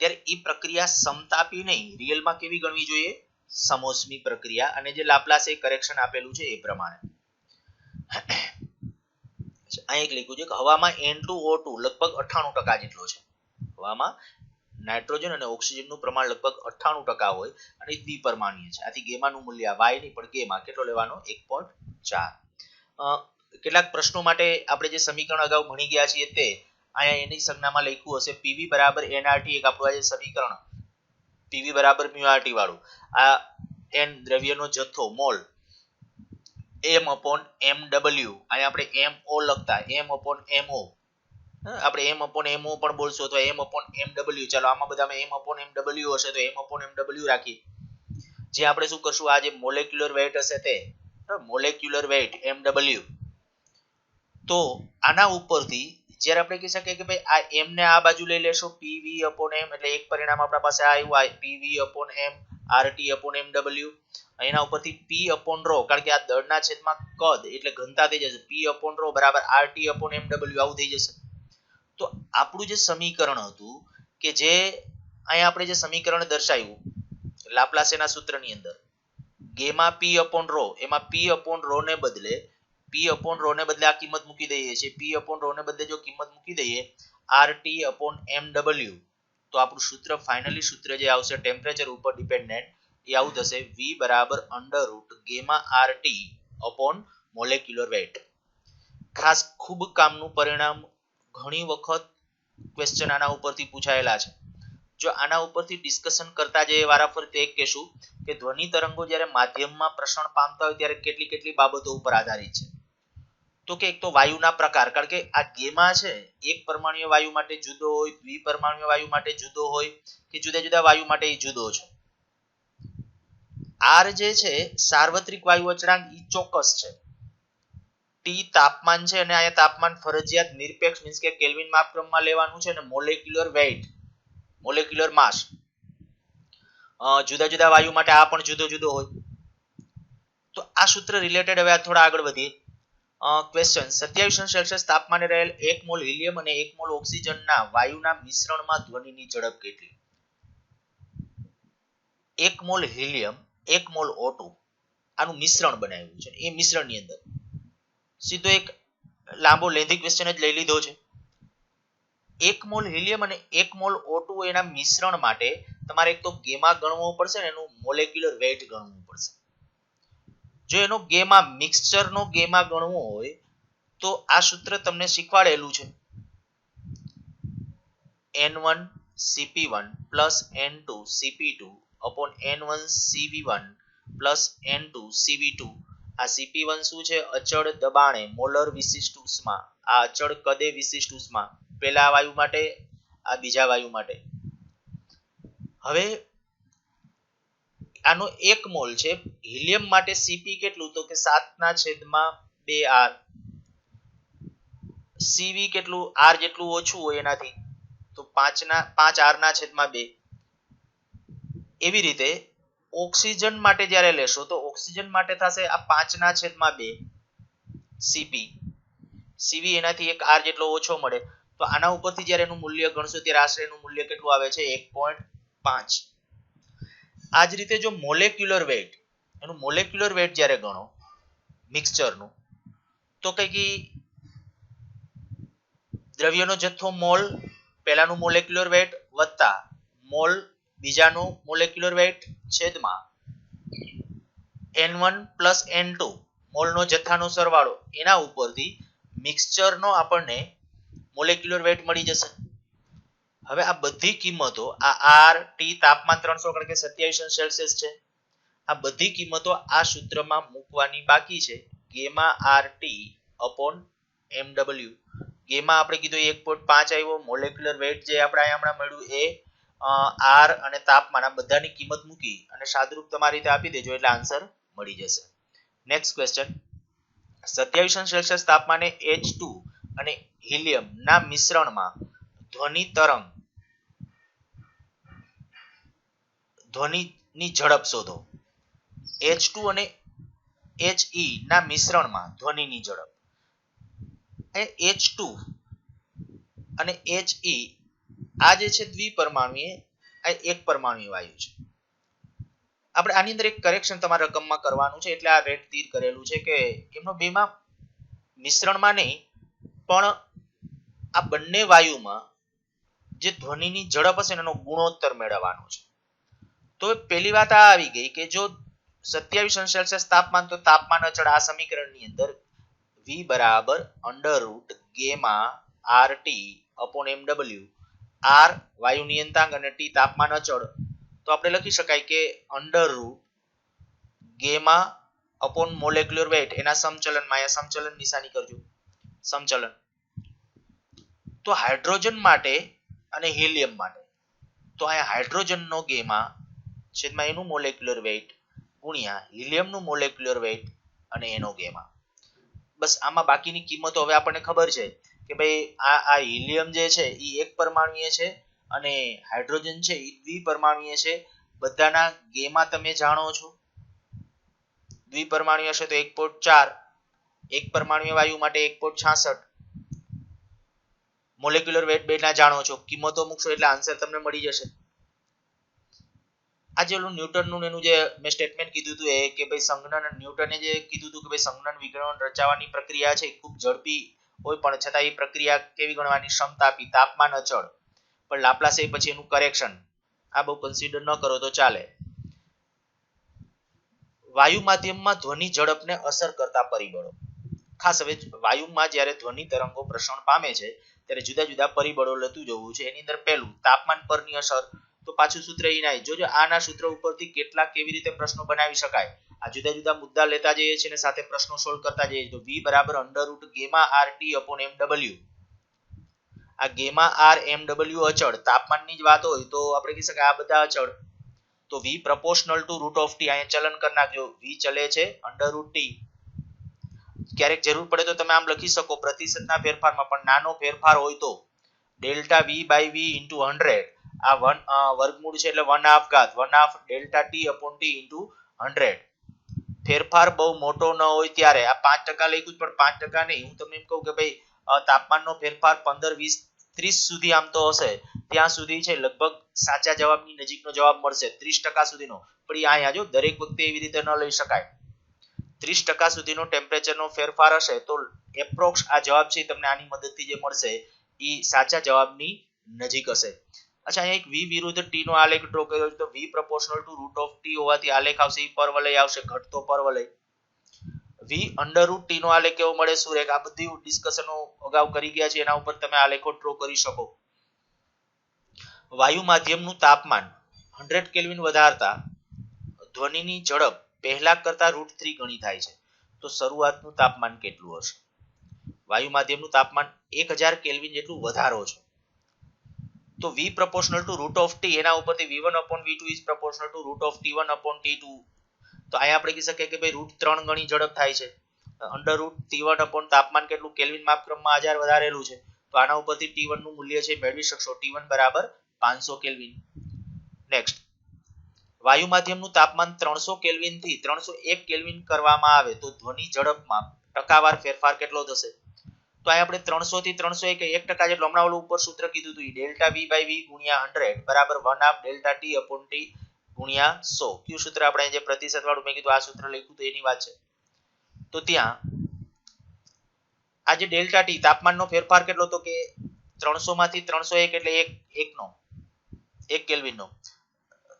ત્યારે એ પ્રક્રિયા સમતાપી નહીં, રિયલમાં કેવી ગણવી જોઈએ? સમોષ્મી પ્રક્રિયા. અને જે લાપ્લાસે કરેક્શન આપેલું છે એ પ્રમાણે અહીં એક લખ્યું છે કે હવામાં N2O2 લગભગ 98% જેટલો છે. હવામાં નાઇટ્રોજન અને ઓક્સિજનનું પ્રમાણ લગભગ 98% હોય અને દ્વિપરમાણુય છે. આથી ગેમાનું મૂલ્ય વાય નહીં પણ ગેમા કેટલો લેવાનો? 1.4. કેટલાક પ્રશ્નો માટે આપણે જે સમીકરણ અગાઉ ભણી ગયા છીએ તે અહીંયા એની સંજ્ઞામાં લખ્યું હશે. PV બરાબર nRT, એક આપણું આજે સમીકરણ PV બરાબર μRT વાળું. આ n દ્રવ્યનો જથ્થો મોલ m/mw, અહીંયા આપણે mo લખતા m/mo, આપણે m/mo પણ બોલશો અથવા m/mw. ચાલો આમાં બધામાં m/mw હશે તો m/mw રાખીએ. જે આપણે શું કરશું, આ જે મોલેક્યુલર વેઇટ હશે તે મોલેક્યુલર વેઇટ mw, તો આના ઉપરથી જ્યારે આપણે કહી શકીએ કે ભાઈ આ m ને આ બાજુ લઈ લેશો PV/m, એટલે એક પરિણામ આપણા પાસે આવ્યું PV/m RT/mw. એના ઉપરથી P/ρ, કારણ કે આ દળના છેદમાં કદ એટલે ઘનતા થઈ જશે, P/ρ બરાબર RT/mw આવું થઈ જશે. તો આપણું જે સમીકરણ હતું કે જે અહીંયા આપણે જે સમીકરણ દર્શાવ્યું લાપ્લાસેના સૂત્રની અંદર ગેમા P/ρ, એમાં P/ρ ને બદલે આ કિંમત મૂકી દઈએ છીએ. P/ρ ને બદલે જો કિંમત મૂકી દઈએ RT/mw, તો આપણું સૂત્ર ફાઇનલી સૂત્ર જે આવશે ટેમ્પરેચર ઉપર ડિપેન્ડન્ટ એ આવું થશે V બરાબર √γ RT upon મોલેક્યુલર વેઇટ. ખાસ ખૂબ કામનું પરિણામ, ઘણી વખત ક્વેશ્ચન આના ઉપરથી પૂછાયેલા છે. જો આના ઉપરથી ડિસ્કશન કરતા જે વારાફરતી એક કહેશું કે ધ્વનિ તરંગો જ્યારે માધ્યમમાં પ્રસરણ પામતા હોય ત્યારે કેટલી બાબતો ઉપર આધારિત છે. તો કે એક તો વાયુના પ્રકાર, કારણ કે આ ગેમા છે એક પરમાણુય વાયુ માટે જુદો હોય, દ્વિપરમાણુય વાયુ માટે જુદો હોય કે જુદા જુદા વાયુ માટે એ જુદો છે. R જે છે સાર્વત્રિક વાયુ અચળાંક ઈ ચોક્કસ છે. T તાપમાન છે અને અહીંયા તાપમાન ફરજિયાત નિરપેક્ષ મીન્સ કે કેલ્વિન માપક્રમમાં લેવાનું છે. અને મોલેક્યુલર વેઇટ, મોલેક્યુલર માસ જુદા જુદા વાયુ માટે આ પણ જુદો હોય. તો આ સૂત્ર રિલેટેડ હવે થોડા આગળ વધીએ. ક્વેશ્ચન 27°C તાપમાને રહેલ 1 મોલ હિલિયમ અને 1 મોલ ઓક્સિજનના વાયુના મિશ્રણમાં ધ્વનિની ઝડપ કેટલી? 1 મોલ હિલિયમ 1 મોલ O2 આનું મિશ્રણ બનાવ્યું છે. એ મિશ્રણની અંદર સીધો એક લાંબો લેન્ધી ક્વેશ્ચન જ લઈ લીધો છે. 1 મોલ હિલિયમ અને 1 મોલ O2 એના મિશ્રણ માટે તમારે એક તો ગેમા ગણવો પડશે ને એનું મોલેક્યુલર વેઇટ ગણવું પડશે. જો એનો ગેમા મિક્સચરનો ગેમા ગણવો હોય તો આ સૂત્ર તમને શીખવાડેલું છે. N1 Cp1 N2 Cp2 N1 Cv1 N2 Cv2. આ Cp1 શું છે? અચળ દબાણે મોલર વિશિષ્ટ ઉષ્મા, આ અચળ કદે વિશિષ્ટ ઉષ્મા પહેલા વાયુ માટે, આ બીજા વાયુ માટે. હવે આનો 1 મોલ છે હિલિયમ માટે Cp કેટલું? તો કે 7/2R. Cv કેટલું? R જેટલું ઓછું હોય એનાથી તો 5R/2. એવી રીતે ઓક્સિજન માટે જ્યારે લેશો તો ઓક્સિજન માટે થશે આ 5/2 Cp. Cv એનાથી 1R જેટલો ઓછો મળે. તો આના ઉપરથી જ્યારે એનું મૂલ્ય ગણશો ત્યારે આશરે એનું મૂલ્ય કેટલું આવે છે? 1.5. આ જ રીતે જો મોલેક્યુલર વેઇટ, એનું મોલેક્યુલર વેઇટ જ્યારે ગણો મિક્સચરનું, તો કંઈક દ્રવ્યનો જથ્થો મોલ પહેલાનું મોલેક્યુલર વેઇટ વત્તા મોલ બીજાનું મોલેક્યુલર વેઇટ છેદમાં N1 N2 મોલનો જથ્થાનો સરવાળો, એના ઉપરથી મિક્સચરનો આપણને મોલેક્યુલર વેઇટ મળી જશે. હવે આ બધી કિંમતો આ R T તાપમાન 300 કારણ કે 27°C છે, આ બધી કિંમતો આ સૂત્રમાં મૂકવાની બાકી છે. Gamma RT upon mw. Gamma આપણે કીધું 1.5 આવ્યો, મોલેક્યુલર વેઇટ જે આપણે અહીંયા હમણાં મળ્યું એ આર અને તાપમાન આ બધાની કિંમત મૂકી અને સાદુરૂપ તમારી રીતે આપી દેજો એટલે આન્સર મળી જશે. નેક્સ્ટ ક્વેશ્ચન, 27 અંશ સેલ્સિયસ તાપમાને H2 અને હિલિયમ ના મિશ્રણમાં ધ્વનિની ઝડપ શોધો. H2 અને He ના મિશ્રણમાં ધ્વનિની ઝડપ. H2 અને He આ જે છે દ્વિપરમાણુય, આ એક પરમાણુય વાયુ છે. આપણે આની અંદર એક કરેક્શન તમારા રકમમાં કરવાનું છે એટલે આ રેડ તીર કરેલું છે કે એમનો બેમાં મિશ્રણમાં નહીં પણ આ બંને વાયુમાં જે ધ્વનિની ઝડપ હશે એનો ગુણોત્તર મેળવવાનો છે. તો પહેલી વાત આ આવી ગઈ કે જો 27 અંશ સેલ્સિયસ તાપમાન તો તાપમાન અચળ આ સમીકરણની અંદર V બરાબર √ gamma RT upon MW, R વાયુ નિયતાંક અને T તાપમાન અચળ, તો આપણે લખી શકાય કે √ ગેમા upon મોલેક્યુલર વેઇટ એના સમચલનમાં અહીંયા સમચલન નિશાની કરજો, સમચલન. તો હાઇડ્રોજન માટે અને હિલિયમ માટે તો અહીંયા હાઇડ્રોજનનો ગેમા છેદમાં એનું મોલેક્યુલર વેઇટ ગુણ્યા હિલિયમનું મોલેક્યુલર વેઇટ અને એનો ગેમા. બસ આમાં બાકીની કિંમતો હવે આપણને ખબર છે કે ભાઈ આ હિલિયમ જે છે એ એક પરમાણુય છે અને હાઇડ્રોજન છે એ દ્વિપરમાણુય છે. બધાના ગેમા તમે જાણો છો. દ્વિપરમાણુય હશે તો 1.4, એક પરમાણુય વાયુ માટે 1.66. મોલેક્યુલર વેઇટ બેના જાણો છો, કિંમતો મૂકશો એટલે આન્સર તમને મળી જશે. આજે ઓલું ન્યૂટનનું એનું જે મેં સ્ટેટમેન્ટ કીધું હતું એ કે ભાઈ સંઘનન, ન્યૂટને જે કીધું હતું કે ભાઈ સંઘનન વિકર્ણ રચાવાની પ્રક્રિયા છે ખૂબ ઝડપી હોય પણ છતાં એ પ્રક્રિયા કેવી ગણવાની, સમતાપી, તાપમાન અચળ. પણ લાપ્લાસે પછી એનું કરેક્શન, આ બહુ કન્સિડર ન કરો તો ચાલે. વાયુ માધ્યમમાં ધ્વનિ ઝડપને અસર કરતા પરિબળો. ખાસ હવે વાયુમાં જ્યારે ધ્વનિ તરંગો પ્રસરણ પામે છે ત્યારે જુદા જુદા પરિબળો લેતું જવું છે. એની અંદર પહેલું તાપમાન પરની અસર. તો પાછું સૂત્ર એ નહીં, જોજો આના સૂત્ર ઉપરથી કેટલા કેવી રીતે પ્રશ્નો બનાવી શકાય. આ જુદા જુદા મુદ્દા લેતા જઈએ છીએ અને સાથે પ્રશ્નો સોલ્વ કરતા જઈએ. તો V બરાબર √ ગેમા RT upon MW. આ ગેમા R MW અચળ, તાપમાનની જ વાત હોય તો આપણે કહી શકાય આ બધા અચળ. તો V proportional to √T, અહીંયા ચલન કરી નાખજો. V ચલે છે √T. ક્યારેક જરૂર પડે તો તમે આમ લખી શકો પ્રતિશતના ફેરફારમાં, પણ નાનો ફેરફાર હોય તો ΔV/V * 100. આ વર્ગમૂળ છે એટલે 1/2 ઘાત 1/2 ΔT upon T * 100. ફેરફાર બહુ મોટો ન હોય ત્યારે આ 5% લખ્યું પણ 5% નહીં. હું તમને એમ કહું કે ભાઈ તાપમાનનો ફેરફાર 15, 20, 30 સુધી આમ તો હશે, ત્યાં સુધી છે લગભગ સાચા જવાબની નજીકનો જવાબ મળશે 30% સુધીનો. પણ અહીંયા જો દરેક વખતે એવી રીતે ન લઈ શકાય. 30% સુધીનો ટેમ્પરેચરનો ફેરફાર હશે તો એપ્રોક્સ આ જવાબ છે તમને આની મદદથી જે મળશે એ સાચા જવાબની નજીક હશે. અચ્છા, અહીંયા એક V વિરુદ્ધ T નો આલેખ ડ્રો કર્યો છે. તો V proportional to √T હોવાથી આલેખ આવશે એ પરવલય આવશે, ઘટતો પરવલય. V √T નો આલેખ કેવો મળે સુરેખ, આ બધી ડિસ્કશનો અગાઉ કરી ગયા છે, એના ઉપર તમે આલેખો ડ્રો કરી શકો. વાયુ માધ્યમનું તાપમાન 100 કેલ્વિન વધારતા ધ્વનિની ઝડપ પહેલા કરતા √3 ગણી થાય છે. તો શરૂઆતનું તાપમાન કેટલું હશે? વાયુ માધ્યમનું તાપમાન 1000 કેલ્વિન જેટલું વધારો છે. તો V proportional to √T, એના ઉપરથી V1 upon V2 is proportional to √T1 upon T2. તો અહીંયા આપણે કહી શકીએ કે ભાઈ √3 ગણી ઝડપ થાય છે. √T1 upon તાપમાન કેટલું કેલ્વિન માપક્રમમાં 1000 વધારેલું છે. તો આના ઉપરથી T1 નું મૂલ્ય છે મેળવી શકશો. T1 બરાબર 500 કેલ્વિન. નેક્સ્ટ, વાયુ માધ્યમનું તાપમાન 300 કેલ્વિન થી 301 કેલ્વિન કરવામાં આવે તો ધ્વનિ ઝડપમાં ટકાવાર ફેરફાર કેટલો થશે? તો અહીં આપણે 300 થી 301 1% જેટલું, હમણાં ઓલું ઉપર સૂત્ર કીધું હતું ΔV/V ગુણ્યા 100 બરાબર 1/2 ΔT upon T ગુણ્યા 100. કયું સૂત્ર આપણે જે પ્રતિશત વાળું મેં કીધું આ સૂત્ર લખ્યું તો એની વાત છે. તો ત્યાં આ જે ΔT તાપમાનનો ફેરફાર કેટલો તો કે 300 માંથી 301 એટલે 1 કેલ્વિન નો.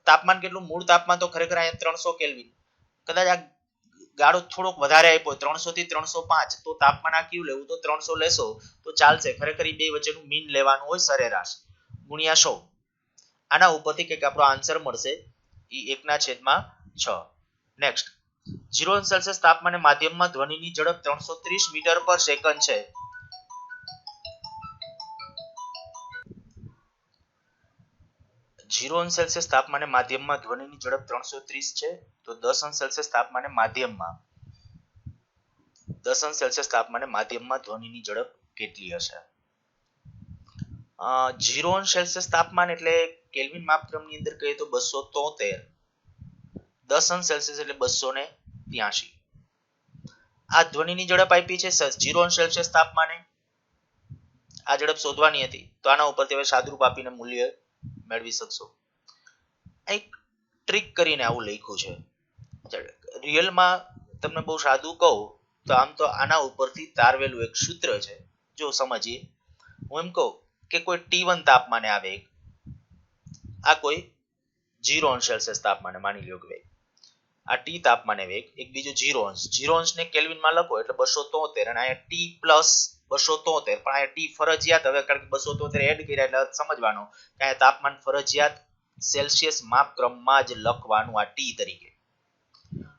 તાપમાન કેટલું? મૂળ તાપમાન તો ખરેખર અહીંયા 300 કેલ્વિન. કદાચ આ ગાળો થોડોક વધારે આપ્યો 300 થી 305, તો તાપમાન આ કયું લેવું? તો 300 લેશો તો ચાલશે. ખરેખર એ બે વચ્ચેનું મીન લેવાનું હોય સરેરાશ ગુણ્યા 100. આના ઉપરથી કંઈક આપણો આન્સર મળશે એ 1/6. નેક્સ્ટ, 0 અંશ સેલ્સિયસ તાપમાને માધ્યમમાં ધ્વનિની ઝડપ 330 મીટર પર સેકન્ડ છે. 0°C તાપમાને માધ્યમમાં ધ્વનિની ઝડપ 330 છે, તો 10°C તાપમાને માધ્યમમાં 10°C તાપમાને માધ્યમમાં ધ્વનિની ઝડપ કેટલી હશે? 0°C તાપમાન એટલે કેલ્વિન માપક્રમની અંદર કહીએ તો 273, 10°C એટલે 283. આ ધ્વનિની ઝડપ આપી છે 0°C તાપમાને. આ ઝડપ શોધવાની હતી, તો આના ઉપરથી હવે સાદુરૂપ આપીને મૂલ્ય મેળવી શકશો. એક ટ્રીક કરીને આવું લખ્યું છે. રિયલમાં તમને બહુ સાદું કહું તો આમ તો આના ઉપરથી તારવેલું એક સૂત્ર છે. જો સમજીએ, હું એમ કહું કે કોઈ T1 તાપમાને આવે, આ કોઈ 0°C તાપમાને માની લ્યો કે આ T તાપમાને વેગ, એક બીજું 0°. ને કેલ્વિનમાં લખો એટલે 273, અને અહીંયા T પ્લસ 273, પણ અહીંયા T ફરજિયાત, હવે કારણ કે 273 એડ કર્યા એટલે સમજવાનો કે આ તાપમાન ફરજિયાત સેલ્સિયસ માપક્રમમાં જ લખવાનું આ T તરીકે.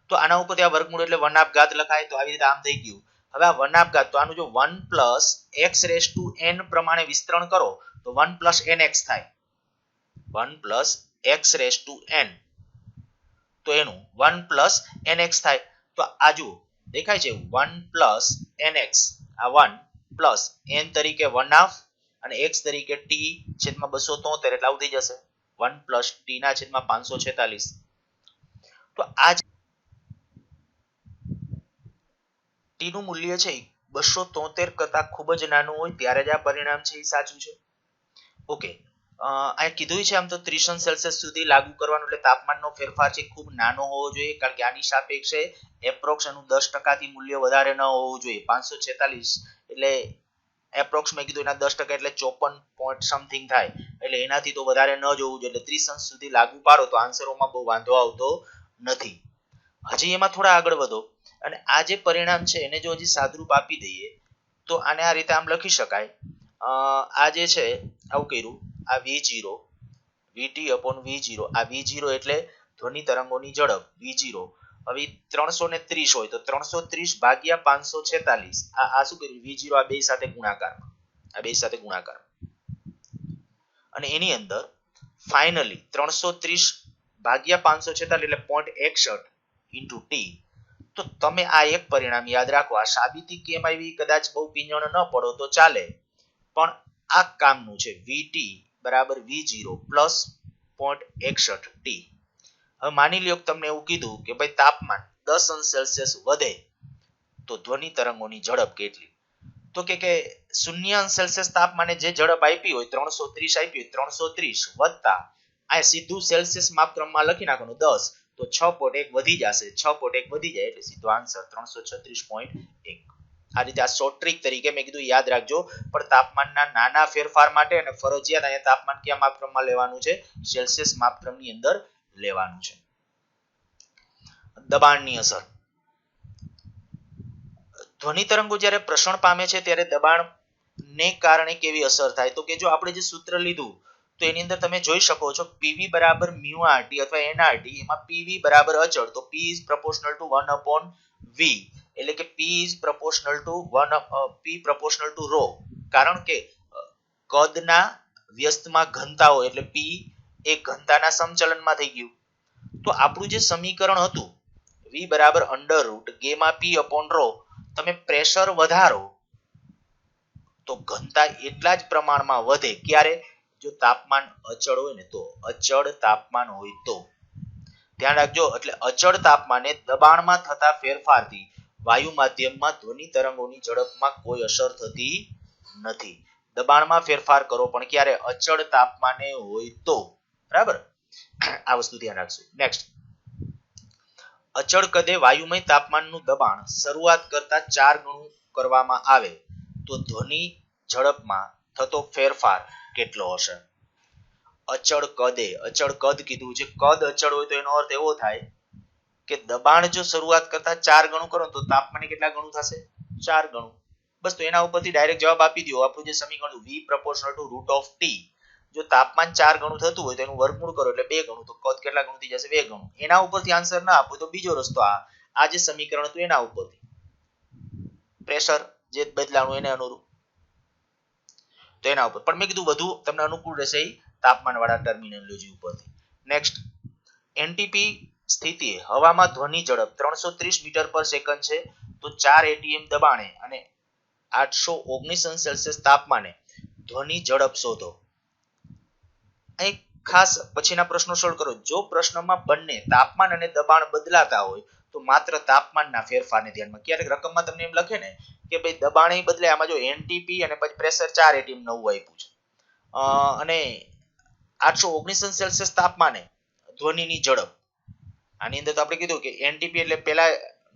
તો આના ઉપરથી આ વર્ગમૂળ એટલે 1/2 લખાય, તો આવી રીતે આમ થઈ ગયું. હવે આ 1/2, તો આનું જો 1 પ્લસ x⁻n પ્રમાણે વિસ્તરણ કરો તો 1 પ્લસ nx થાય. 1 પ્લસ x⁻n, તો એનું 1 પ્લસ nx થાય. તો આ જુઓ દેખાય છે 1 પ્લસ nx, આ 1 પ્લસ n તરીકે 1/2 અને x તરીકે t છેદમાં 273 એટલે આવું થઈ જશે 1 પ્લસ t ના છેદમાં 546. તો આ t નું મૂલ્ય છે 273 કરતા ખૂબ જ નાનું હોય ત્યારે જ આ પરિણામ છે એ સાચું છે. ઓકે, આ કીધું છે આમ તો 30°C સુધી લાગુ કરવાનું, એટલે તાપમાનનો ફેરફાર છે ખૂબ નાનો હોવો જોઈએ, કારણ કે આની સાપેક્ષે એપ્રોક્સ એનું 10% થી મૂલ્ય વધારે ન હોવું જોઈએ. 546 એટલે એપ્રોક્સ મેં કીધું એના 10% એટલે 54 પોઈન્ટ સમથિંગ થાય, એટલે એનાથી તો વધારે ન જોવું જોઈએ. એટલે 30° સુધી લાગુ પાડો તો આન્સરોમાં બહુ વાંધો આવતો નથી. હજી એમાં થોડા આગળ વધો અને આ જે પરિણામ છે એને જો હજી સાદુરૂપ આપી દઈએ તો આને આ રીતે આમ લખી શકાય. આ જે છે આવું કર્યું, આ V0 VT upon V0, આ V0 એટલે ધ્વનિ તરંગોની ઝડપ V0. હવે 330 હોય તો 330 ભાગ્યા 546, આ શું કર્યું V0 આ બે સાથે ગુણાકારમાં, આ બે સાથે ગુણાકાર, અને એની અંદર ફાઇનલી 330 ભાગ્યા 546 એટલે 0.61 ઇન્ટુ t. તો તમે આ એક પરિણામ યાદ રાખો. આ સાબિતી કેમ આવી કદાચ બહુ પીંજણ ન પડો તો ચાલે, પણ આ કામનું છે. VT બરાબર V0 પ્લસ 0.61 t. હવે માની લ્યો તમને એવું કીધું કે ભાઈ તાપમાન 10°C વધે તો ધ્વનિ તરંગોની ઝડપ કેટલી? તો કે 0°C તાપમાને જે ઝડપ આપી હોય 330 આપી હોય, 330 વત્તા આ સીધું સેલ્સિયસ માપક્રમમાં લખી નાખવાનું 10, તો 6.1 વધી જશે. 6.1 વધી જાય એટલે સીધો આન્સર 336.1. આ રીતે આ શોર્ટ ટ્રીક તરીકે મેં કીધું યાદ રાખજો. પણ તાપમાનના નાના ફેરફાર માટે અને ફરજિયાત અહીંયા તાપમાન કયા માપક્રમમાં લેવાનું છે? સેલ્સિયસ માપક્રમની અંદર લેવાનું છે. દબાણની અસર. ધ્વનિ તરંગો જ્યારે પ્રસરણ પામે છે ત્યારે દબાણને કારણે કેવી અસર થાય? તો કે જો આપણે જે સૂત્ર લીધું તો એની અંદર તમે જોઈ શકો છો PV બરાબર μRT અથવા nRT. એમાં PV બરાબર અચળ, તો P is proportional to 1 upon V, એટલે કે P is proportional to 1 P proportional to rho. કારણ કે કદના વ્યસ્તમાં ઘનતા હોય એટલે P એ ઘનતાના સમચલનમાં થઈ ગયું. તો આપણું જે સમીકરણ હતું V બરાબર under route gamma P upon rho, તમે પ્રેશર વધારો તો ઘનતા એટલા જ પ્રમાણમાં વધે. ક્યારે? જો તાપમાન અચળ હોય ને, તો અચળ તાપમાન હોય તો ધ્યાન રાખજો. એટલે અચળ તાપમાને દબાણમાં થતા ફેરફારથી વાયુ માધ્યમમાં ધ્વનિ તરંગોની ઝડપમાં કોઈ અસર થતી નથી. દબાણમાં ફેરફાર કરો પણ ક્યારે? અચળ તાપમાને હોય તો. બરાબર, આ વસ્તુ ધ્યાન રાખજો. નેક્સ્ટ, અચળ કદે વાયુમય તાપમાનનું દબાણ શરૂઆત કરતા 4 ગણું કરવામાં આવે તો ધ્વનિ ઝડપમાં થતો ફેરફાર કેટલો હશે? અચળ કદે, અચળ કદ કીધું છે. કદ અચળ હોય તો એનો અર્થ એવો થાય કે દબાણ જો શરૂઆત કરતા 4 ગણું કરો તો તાપમાન કેટલા ગણું થશે? 4 ગણું. બસ, તો એના ઉપરથી ડાયરેક્ટ જવાબ આપી દો. આપણું જે સમીકરણ V proportional to root of t, જો તાપમાન 4 ગણું થતું હોય તો એનું વર્ગમૂળ કરો એટલે 2 ગણું, તો કદ કેટલા ગણું થઈ જશે? 2 ગણું. એના ઉપરથી આન્સર ના આપો તો બીજો રસ્તો, આ જે સમીકરણ હતું એના ઉપરથી પ્રેશર જે બદલાણું એને અનુરૂપ, તો એના ઉપર. પણ મેં કીધું વધુ તમને અનુકૂળ રહેશે તાપમાનવાળા ટર્મિનોલોજી ઉપરથી. નેક્સ્ટ, એનટીપી સ્થિતિએ હવામાં ધ્વનિ ઝડપ 330 મીટર પર સેકન્ડ છે, તો 4 એટીએમ દબાણે અને 819 અંશ સેલ્સિયસ તાપમાને ધ્વનિ ઝડપ શોધો. અહીં ખાસ પછીના પ્રશ્નો સોલ્વ કરો. જો પ્રશ્નમાં બંને તાપમાન અને દબાણ બદલાતા હોય તો માત્ર તાપમાનના ફેરફારને ધ્યાનમાં. ક્યારેક રકમમાં તમને એમ લખે ને કે ભાઈ દબાણ બદલે, આમાં જો એનટીપી અને પછી પ્રેશર 4 એટીએમ નવું આપ્યું છે અને 819 અંશ સેલ્સિયસ તાપમાને ધ્વનિની ઝડપ. આની અંદર તો આપણે કીધું કે એનટીપી એટલે પેલા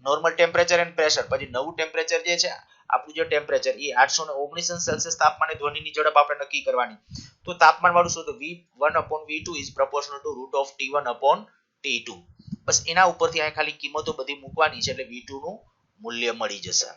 નોર્મલ ટેમ્પરેચર એન્ડ પ્રેશર, પછી નવું ટેમ્પરેચર જે છે આપણું જે ટેમ્પરેચર એ 819 અંશ સેલ્સિયસ તાપમાને ધ્વનિની ઝડપ આપણે નક્કી કરવાની. તો તાપમાન વાળું શું, તો V1/V2 is proportional to root of T1/T2. બસ એના ઉપરથી અહીં ખાલી કિંમતો બધી મૂકવાની છે એટલે V2 નું મૂલ્ય મળી જશે.